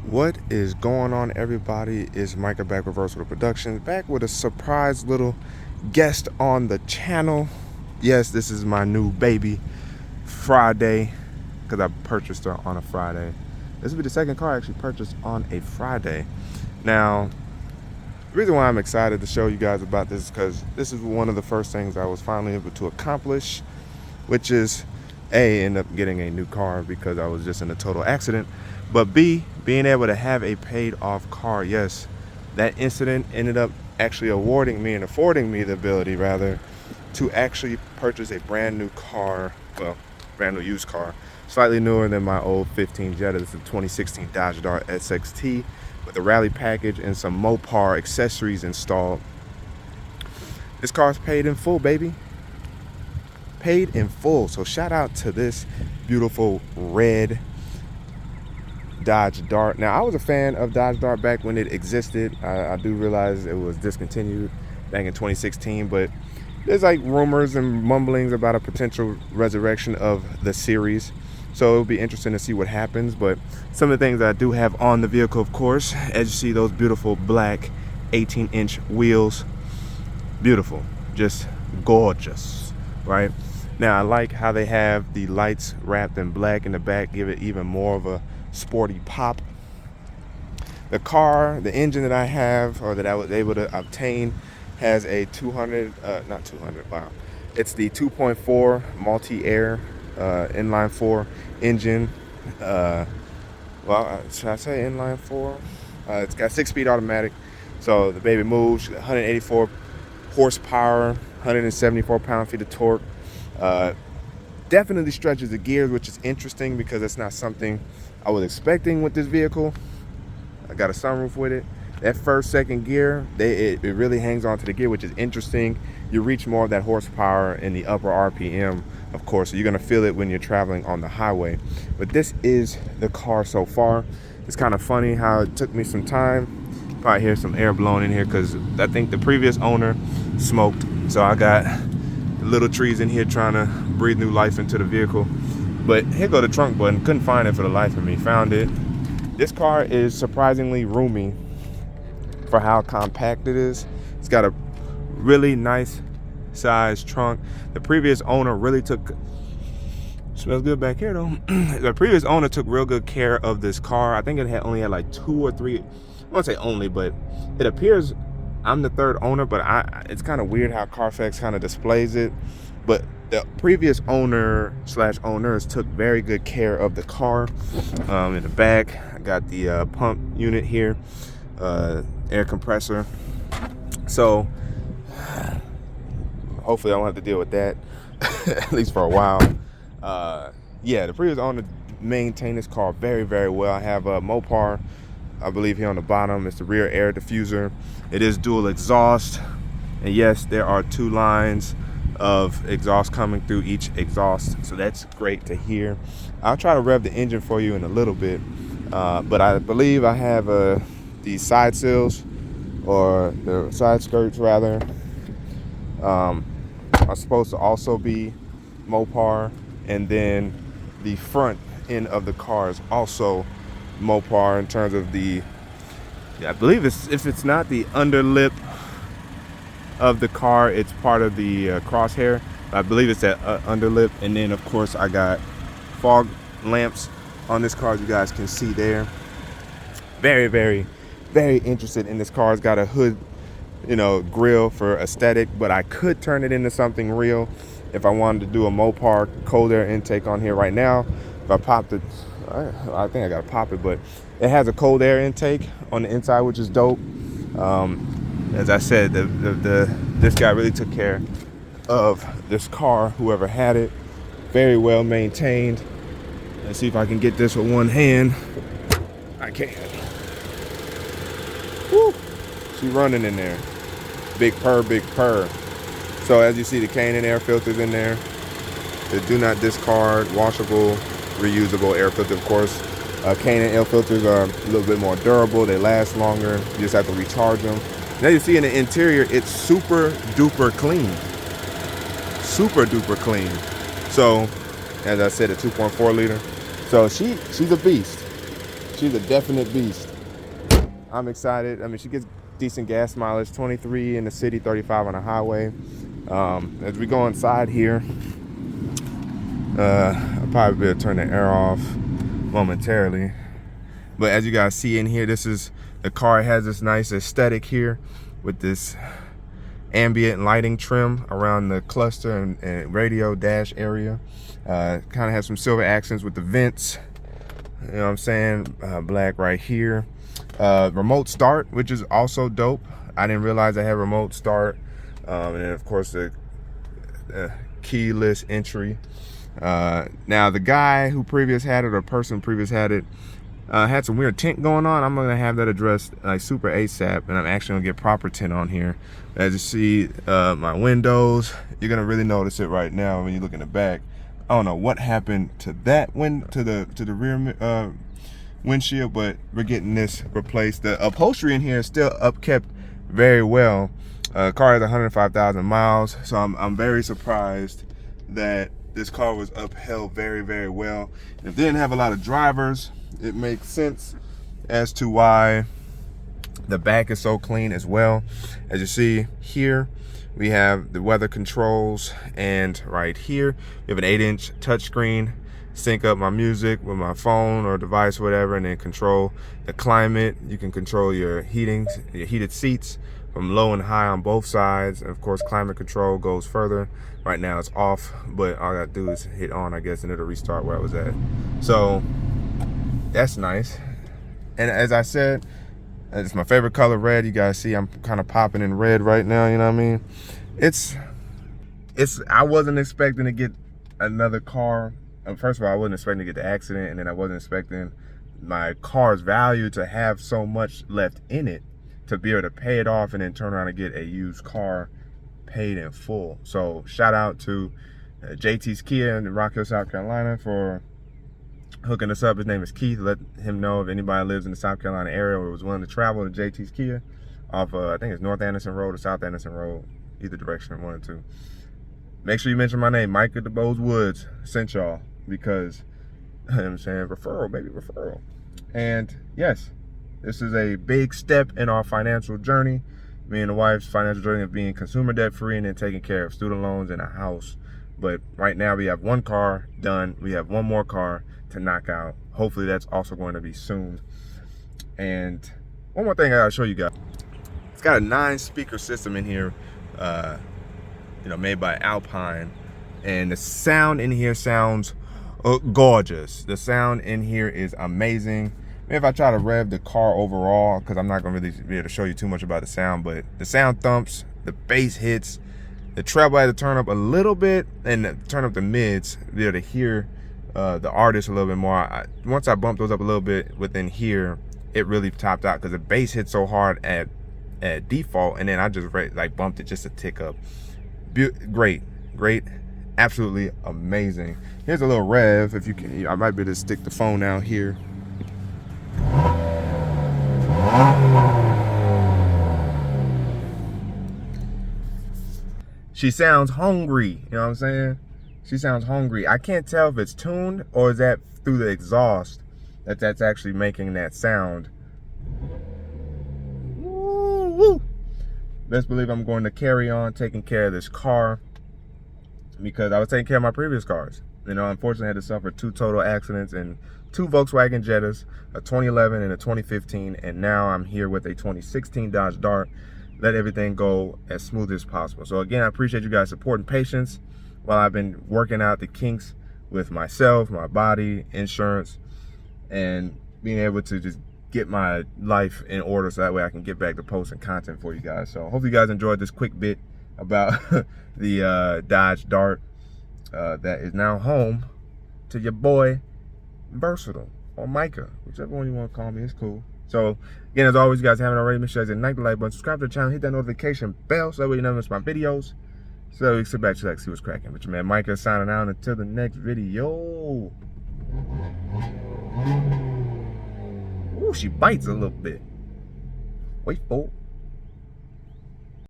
What is going on, everybody? It's Micah back with Versatile Productions, back with a surprise little guest on the channel. Yes, this is my new baby, Friday, because I purchased her on a Friday. This will be the second car I actually purchased on a Friday. Now, the reason why I'm excited to show you guys about this is because this is one of the first things I was finally able to accomplish, which is A, end up getting a new car because I was just in a total accident, but B, being able to have a paid off car. Yes, that incident ended up actually affording me the ability rather to actually purchase a brand new car, well, brand new used car, slightly newer than my old 15 Jetta. This is a 2016 Dodge Dart SXT with a Rallye package and some Mopar accessories installed. This car's paid in full, baby. Paid in full. So shout out to this beautiful red Dodge Dart. Now, I was a fan of Dodge Dart back when it existed. I do realize it was discontinued back in 2016, but there's like rumors and mumblings about a potential resurrection of the series. So it'll be interesting to see what happens. But some of the things I do have on the vehicle, of course, as you see, those beautiful black 18-inch wheels. Beautiful, just gorgeous, right? Now, I like how they have the lights wrapped in black in the back, give it even more of a sporty pop. The car, the engine that I have, or that I was able to obtain, has a 200, not 200, wow. It's the 2.4 multi-air inline 4 engine. Well, should I say inline 4? It's got 6-speed automatic. So the baby moves, 184 horsepower, 174 pound-feet of torque. Definitely stretches the gears, which is interesting because it's not something I was expecting with this vehicle. I got a sunroof with it. That first, second gear, it really hangs on to the gear, which is interesting. You reach more of that horsepower in the upper RPM, of course, so you're gonna feel it when you're traveling on the highway. But this is the car so far. It's kind of funny how it took me some time. Probably hear some air blowing in here because I think the previous owner smoked. So I got little trees in here trying to breathe new life into the vehicle. But here go the trunk button. Couldn't find it for the life of me. Found it. This car is surprisingly roomy for how compact it is. It's got a really nice size trunk. The previous owner really took, smells good back here though. The previous owner took real good care of this car. I think it only had like 2 or 3, I won't say only, but it appears I'm the third owner, but it's kind of weird how Carfax kind of displays it. But the previous owner / owners took very good care of the car. In the back, I got the pump unit here, air compressor. So hopefully I won't have to deal with that, at least for a while. Yeah, the previous owner maintained this car very, very well. I have a Mopar, I believe, here on the bottom. It's the rear air diffuser. It is dual exhaust, and yes, there are 2 lines of exhaust coming through each exhaust, so that's great to hear. I'll try to rev the engine for you in a little bit, but I believe I have the side sills, or the side skirts rather, are supposed to also be Mopar, and then the front end of the car is also Mopar in terms of the, I believe if it's not the underlip of the car, it's part of the crosshair. I believe it's that underlip. And then of course I got fog lamps on this car, as you guys can see there. Very, very, very interested in this car. It's got a hood, grill for aesthetic, but I could turn it into something real if I wanted to do a Mopar cold air intake on here right now. If I popped it, I think I gotta pop it, but it has a cold air intake on the inside, which is dope. As I said, this guy really took care of this car, whoever had it. Very well maintained. Let's see if I can get this with one hand. I can. Woo! She running in there. Big purr, big purr. So as you see, the K&N air filters in there. The do not discard, washable, reusable air filter, of course. K&N air filters are a little bit more durable. They last longer. You just have to recharge them. Now you see in the interior, it's super duper clean. Super duper clean. So, as I said, a 2.4 liter. So she's a beast. She's a definite beast. I'm excited. I mean, she gets decent gas mileage, 23 in the city, 35 on the highway. As we go inside here, I'll probably be able to turn the air off momentarily. But as you guys see in here, this is the car. It has this nice aesthetic here with this ambient lighting trim around the cluster and radio dash area. Kind of has some silver accents with the vents. You know what I'm saying? Black right here. Remote start, which is also dope. I didn't realize I had remote start. And then of course the keyless entry. Now the guy who previous had it, or person previous had it, had some weird tint going on. I'm gonna have that addressed like super ASAP, and I'm actually gonna get proper tint on here. As you see, my windows, you're gonna really notice it right now when you look in the back. I don't know what happened to that to the rear windshield, but we're getting this replaced. The upholstery in here is still upkept very well. Car has 105,000 miles, so I'm very surprised that this car was upheld very, very well. If it didn't have a lot of drivers, it makes sense as to why the back is so clean as well. As you see here, we have the weather controls, and right here we have an 8-inch touchscreen. Sync up my music with my phone or device, whatever, and then control the climate. You can control your heated seats from low and high on both sides. And of course, climate control goes further. Right now it's off, but all I gotta do is hit on, I guess, and it'll restart where I was at. So that's nice. And as I said, it's my favorite color, red. You guys see I'm kind of popping in red right now, you know what I mean? I wasn't expecting to get another car. First of all, I wasn't expecting to get the accident, and then I wasn't expecting my car's value to have so much left in it to be able to pay it off and then turn around and get a used car paid in full. So shout out to JT's Kia in Rock Hill, South Carolina for hooking us up. His name is Keith. Let him know if anybody lives in the South Carolina area or was willing to travel to JT's Kia off I think it's North Anderson Road or South Anderson Road, either direction, one or two. Make sure you mention my name, Micah DeBose Woods, sent y'all, because you know what I'm saying, referral, baby, referral. And yes, this is a big step in our financial journey. Me and the wife's financial journey of being consumer debt free and then taking care of student loans and a house. But right now we have one car done. We have one more car to knock out. Hopefully that's also going to be soon. And one more thing I gotta show you guys. It's got a 9-speaker system in here, you know, made by Alpine. And the sound in here sounds gorgeous. The sound in here is amazing. Maybe if I try to rev the car overall, because I'm not gonna really be able to show you too much about the sound, but the sound thumps, the bass hits, the treble I had to turn up a little bit and turn up the mids to be able to hear the artist a little bit more. Once I bumped those up a little bit within here, it really topped out because the bass hit so hard at default, and then I just like bumped it just a tick up. Great, absolutely amazing. Here's a little rev. If you can, I might be able to stick the phone out here. She sounds hungry, you know what I'm saying? She sounds hungry. I can't tell if it's tuned or is that through the exhaust that's actually making that sound. Woo-woo. Best believe I'm going to carry on taking care of this car, because I was taking care of my previous cars. You know, unfortunately I had to suffer 2 total accidents and 2 Volkswagen Jettas, a 2011 and a 2015, and now I'm here with a 2016 Dodge Dart. Let everything go as smooth as possible. So again, I appreciate you guys' support and patience while I've been working out the kinks with myself, my body, insurance, and being able to just get my life in order so that way I can get back to posting content for you guys. So hopefully you guys enjoyed this quick bit about the Dodge Dart that is now home to your boy Versatile, or Micah, whichever one you want to call me, it's cool. So again, as always, you guys haven't already, make sure you guys ignite the like button, subscribe to the channel, hit that notification bell so that way you never miss my videos. So you sit back, chillax, see what's cracking. But your man Micah signing out until the next video. Ooh, she bites a little bit. Wait for it.